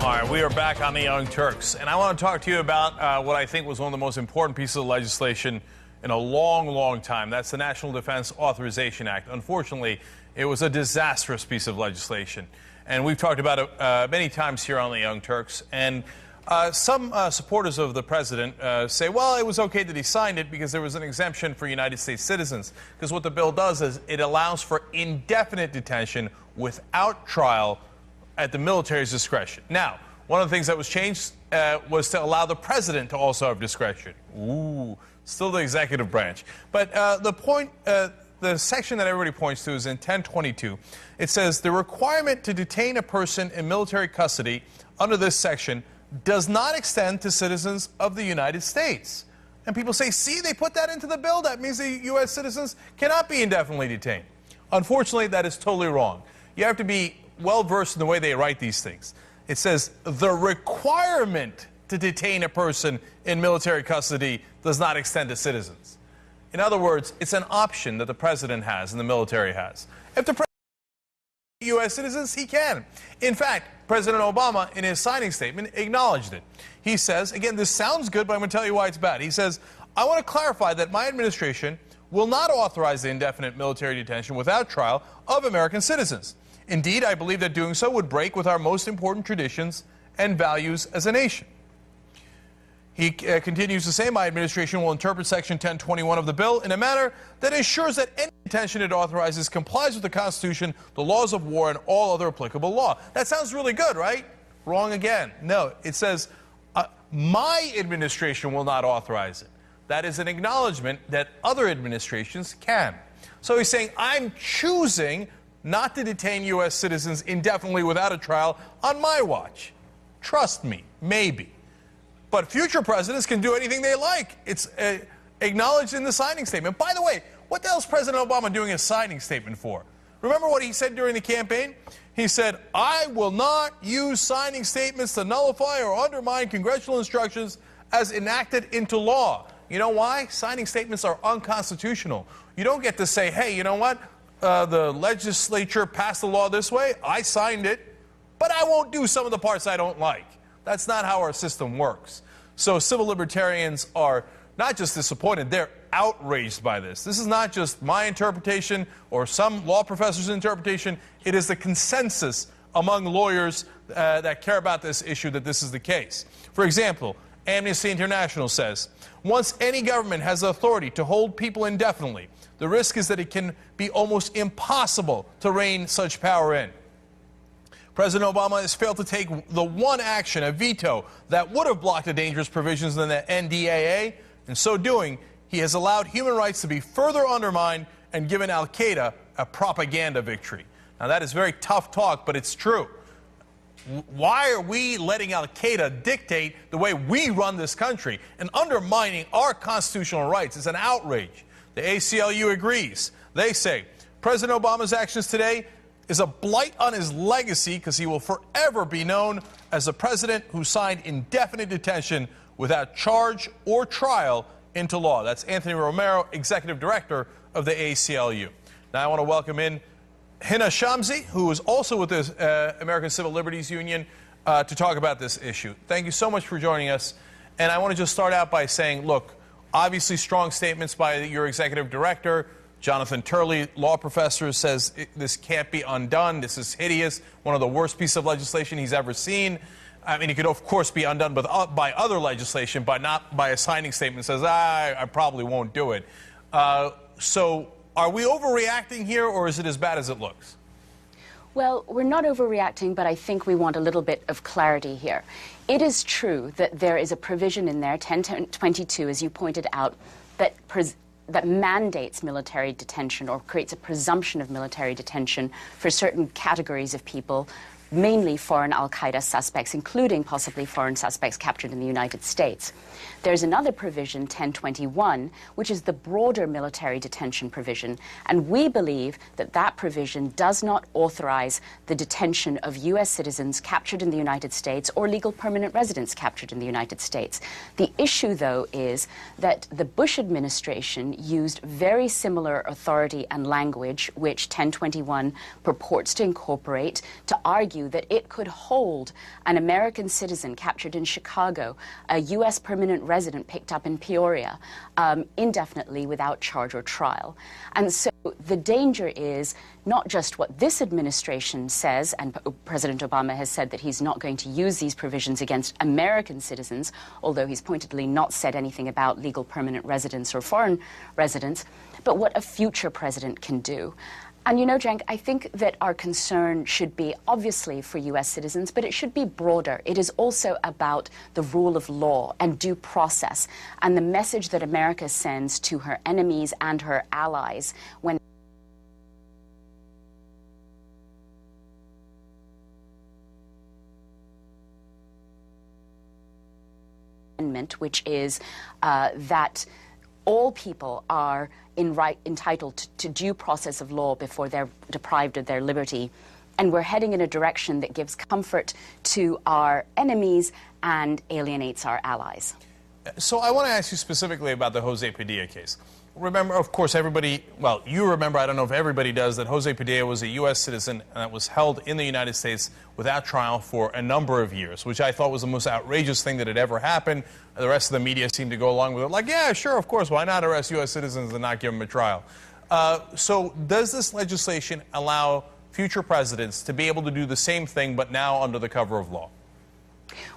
All right, we are back on the Young Turks, and I want to talk to you about what I think was one of the most important pieces of legislation in a long, long time. That's the National Defense Authorization Act. Unfortunately, it was a disastrous piece of legislation, and we've talked about it many times here on the Young Turks. And some supporters of the president say, well, it was okay that he signed it because there was an exemption for United States citizens. Because what the bill does is it allows for indefinite detention without trial at the military's discretion. Now, one of the things that was changed was to allow the president to also have discretion. Ooh, still the executive branch. But the section that everybody points to is in 1022. It says the requirement to detain a person in military custody under this section does not extend to citizens of the United States. And people say, see, they put that into the bill. That means the U.S. citizens cannot be indefinitely detained. Unfortunately, that is totally wrong. You have to be well-versed in the way they write these things. It says the requirement to detain a person in military custody does not extend to citizens. In other words, it's an option that the president has and the military has. If the president U.S. citizens, he can. In fact, President Obama, in his signing statement, acknowledged it. He says, again, this sounds good, but I'm going to tell you why it's bad. He says, I want to clarify that my administration will not authorize the indefinite military detention without trial of American citizens. Indeed, I believe that doing so would break with our most important traditions and values as a nation. He continues to say, my administration will interpret Section 1021 of the bill in a manner that ensures that any detention it authorizes complies with the Constitution, the laws of war, and all other applicable law. That sounds really good, right? Wrong again. No, it says, my administration will not authorize it. That is an acknowledgement that other administrations can. So he's saying, I'm choosing not to detain U.S. citizens indefinitely without a trial on my watch. Trust me, maybe. But future presidents can do anything they like. It's acknowledged in the signing statement. By the way, what the hell is President Obama doing a signing statement for? Remember what he said during the campaign? He said, I will not use signing statements to nullify or undermine congressional instructions as enacted into law. You know why? Signing statements are unconstitutional. You don't get to say, hey, you know what? The legislature passed the law this way. I signed it, but I won't do some of the parts I don't like. That's not how our system works. So civil libertarians are not just disappointed, they're outraged by this. This is not just my interpretation or some law professor's interpretation. It is the consensus among lawyers that care about this issue that this is the case. For example, Amnesty International says, once any government has the authority to hold people indefinitely, the risk is that it can be almost impossible to rein such power in. President Obama has failed to take the one action, a veto, that would have blocked the dangerous provisions in the NDAA. In so doing, he has allowed human rights to be further undermined and given al-Qaeda a propaganda victory. Now, that is very tough talk, but it's true. Why are we letting al-Qaeda dictate the way we run this country and undermining our constitutional rights? It's an outrage. The ACLU agrees. They say President Obama's actions today is a blight on his legacy because he will forever be known as the president who signed indefinite detention without charge or trial into law. That's Anthony Romero, executive director of the ACLU. Now I want to welcome in Hina Shamsi, who is also with the American Civil Liberties Union, to talk about this issue. Thank you so much for joining us. And I want to just start out by saying, look, obviously strong statements by your executive director. Jonathan Turley, law professor, says this can't be undone. This is hideous. One of the worst pieces of legislation he's ever seen. I mean, it could, of course, be undone by other legislation, but not by a signing statement that says, I probably won't do it. So are we overreacting here, or is it as bad as it looks? Well, we're not overreacting, but I think we want a little bit of clarity here. It is true that there is a provision in there, 1022, as you pointed out, that mandates military detention or creates a presumption of military detention for certain categories of people, mainly foreign al-Qaeda suspects, including possibly foreign suspects captured in the United States. There's another provision, 1021, which is the broader military detention provision, and we believe that that provision does not authorize the detention of U.S. citizens captured in the United States or legal permanent residents captured in the United States. The issue, though, is that the Bush administration used very similar authority and language, which 1021 purports to incorporate, to argue argue that it could hold an American citizen captured in Chicago, a U.S. permanent resident picked up in Peoria, indefinitely without charge or trial. And so the danger is not just what this administration says, and President Obama has said that he's not going to use these provisions against American citizens, although he's pointedly not said anything about legal permanent residents or foreign residents, but what a future president can do. And you know, Cenk, I think that our concern should be obviously for U.S. citizens, but it should be broader. It is also about the rule of law and due process and the message that America sends to her enemies and her allies when which is that all people are entitled to due process of law before they're deprived of their liberty. And we're heading in a direction that gives comfort to our enemies and alienates our allies. So I want to ask you specifically about the Jose Padilla case. Remember, of course, everybody, well, you remember, I don't know if everybody does, that Jose Padilla was a U.S. citizen that was held in the United States without trial for a number of years, which I thought was the most outrageous thing that had ever happened. The rest of the media seemed to go along with it, like, yeah, sure, of course, why not arrest U.S. citizens and not give them a trial? So does this legislation allow future presidents to be able to do the same thing, but now under the cover of law?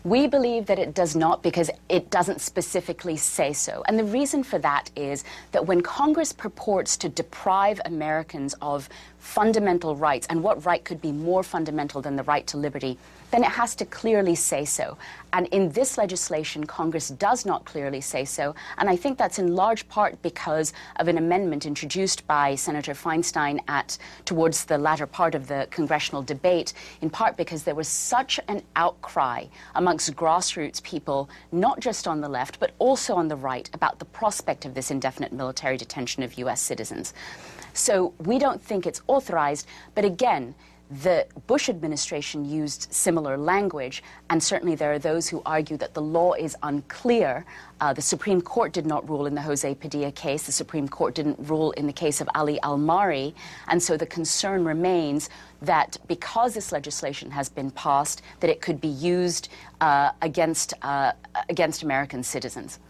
We believe that it does not because it doesn't specifically say so. And the reason for that is that when Congress purports to deprive Americans of fundamental rights, and what right could be more fundamental than the right to liberty, then it has to clearly say so. And in this legislation, Congress does not clearly say so. And I think that's in large part because of an amendment introduced by Senator Feinstein towards the latter part of the congressional debate, in part because there was such an outcry amongst grassroots people, not just on the left, but also on the right, about the prospect of this indefinite military detention of U.S. citizens. So we don't think it's authorized, but again, the Bush administration used similar language, and certainly there are those who argue that the law is unclear. The Supreme Court did not rule in the Jose Padilla case. The Supreme Court didn't rule in the case of Ali Al-Mari. And so the concern remains that because this legislation has been passed, that it could be used against American citizens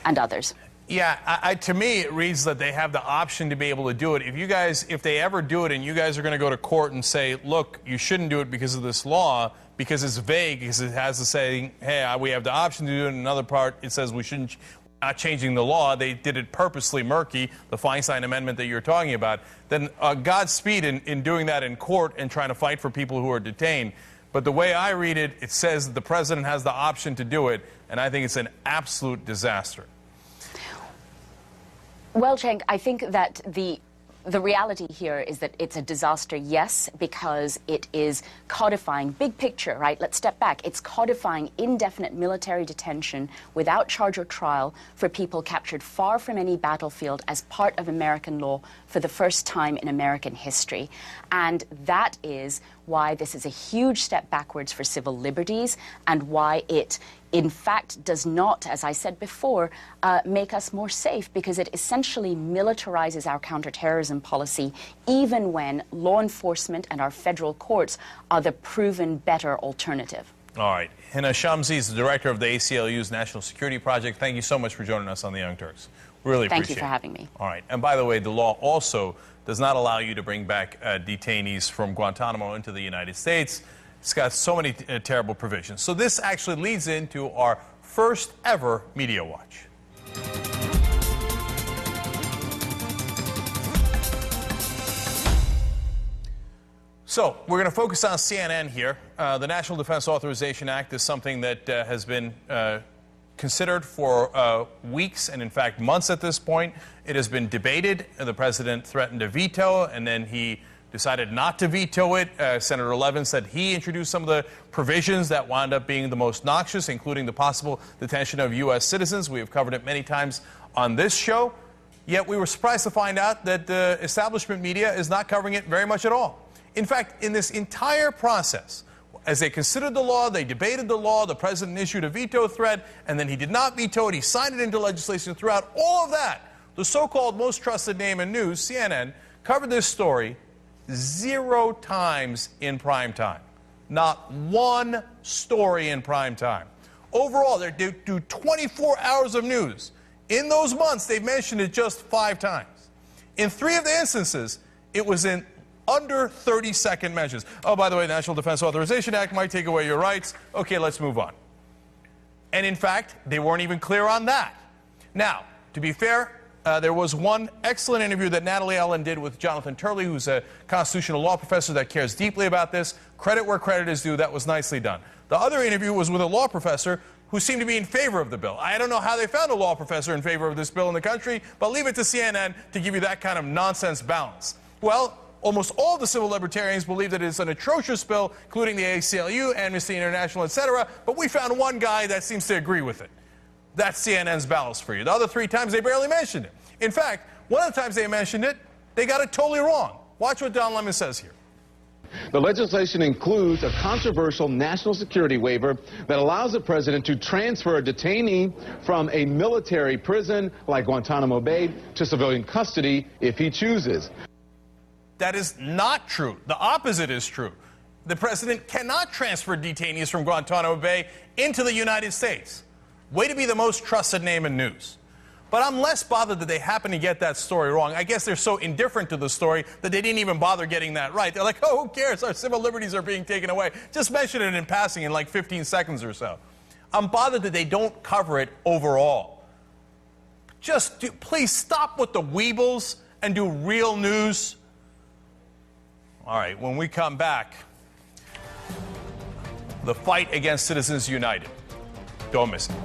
and others. Yeah, to me, it reads that they have the option to be able to do it. If they ever do it and you guys are going to go to court and say, look, you shouldn't do it because of this law, because it's vague, because it has to say, hey, we have the option to do it. In another part, it says we shouldn't, not changing the law. They did it purposely murky, the Feinstein Amendment that you're talking about. Then Godspeed in doing that in court and trying to fight for people who are detained. But the way I read it, it says that the president has the option to do it, and I think it's an absolute disaster. Well, Cenk, I think that the reality here is that it's a disaster, yes, because it is codifying, big picture, right? Let's step back. It's codifying indefinite military detention without charge or trial for people captured far from any battlefield as part of American law for the first time in American history. And that is why this is a huge step backwards for civil liberties and why it in fact does not, as I said before, make us more safe, because it essentially militarizes our counterterrorism policy even when law enforcement and our federal courts are the proven better alternative. All right. Hina Shamsi is the director of the ACLU's National Security Project. Thank you so much for joining us on the Young Turks. Really appreciate it. Thank you for having me. All right. And by the way, the law also does not allow you to bring back detainees from Guantanamo into the United States. It's got so many terrible provisions. So this actually leads into our first ever Media Watch. So we're going to focus on CNN here. The National Defense Authorization Act is something that has been considered for weeks and, in fact, months at this point. It has been debated. The president threatened to veto, and then he decided not to veto it. Senator Levin said he introduced some of the provisions that wound up being the most noxious, including the possible detention of U.S. citizens. We have covered it many times on this show. Yet we were surprised to find out that the establishment media is not covering it very much at all. In fact, in this entire process, as they considered the law, they debated the law, the president issued a veto threat, and then he did not veto it. He signed it into legislation. Throughout all of that, the so-called most trusted name in news, CNN, covered this story 0 times in prime time. Not one story in prime time. Overall, they do 24 hours of news. In those months, they've mentioned it just 5 times. In 3 of the instances, it was in under 30-second mentions. Oh, by the way, the National Defense Authorization Act might take away your rights. Okay, let's move on. And in fact, they weren't even clear on that. Now, to be fair, there was one excellent interview that Natalie Ellen did with Jonathan Turley, who's a constitutional law professor that cares deeply about this. Credit where credit is due. That was nicely done. The other interview was with a law professor who seemed to be in favor of the bill. I don't know how they found a law professor in favor of this bill in the country, but leave it to CNN to give you that kind of nonsense balance. Well, almost all the civil libertarians believe that it's an atrocious bill, including the ACLU, Amnesty International, etc., but we found one guy that seems to agree with it. That's CNN's balance for you. The other 3 times, they barely mentioned it. In fact, one of the times they mentioned it, they got it totally wrong. Watch what Don Lemon says here. The legislation includes a controversial national security waiver that allows the president to transfer a detainee from a military prison like Guantanamo Bay to civilian custody if he chooses. That is not true. The opposite is true. The president cannot transfer detainees from Guantanamo Bay into the United States. Way to be the most trusted name in news. But I'm less bothered that they happen to get that story wrong. I guess they're so indifferent to the story that they didn't even bother getting that right. They're like, oh, who cares? Our civil liberties are being taken away. Just mention it in passing in like 15 seconds or so. I'm bothered that they don't cover it overall. Please stop with the weebles and do real news. All right, when we come back, the fight against Citizens United. Don't miss it.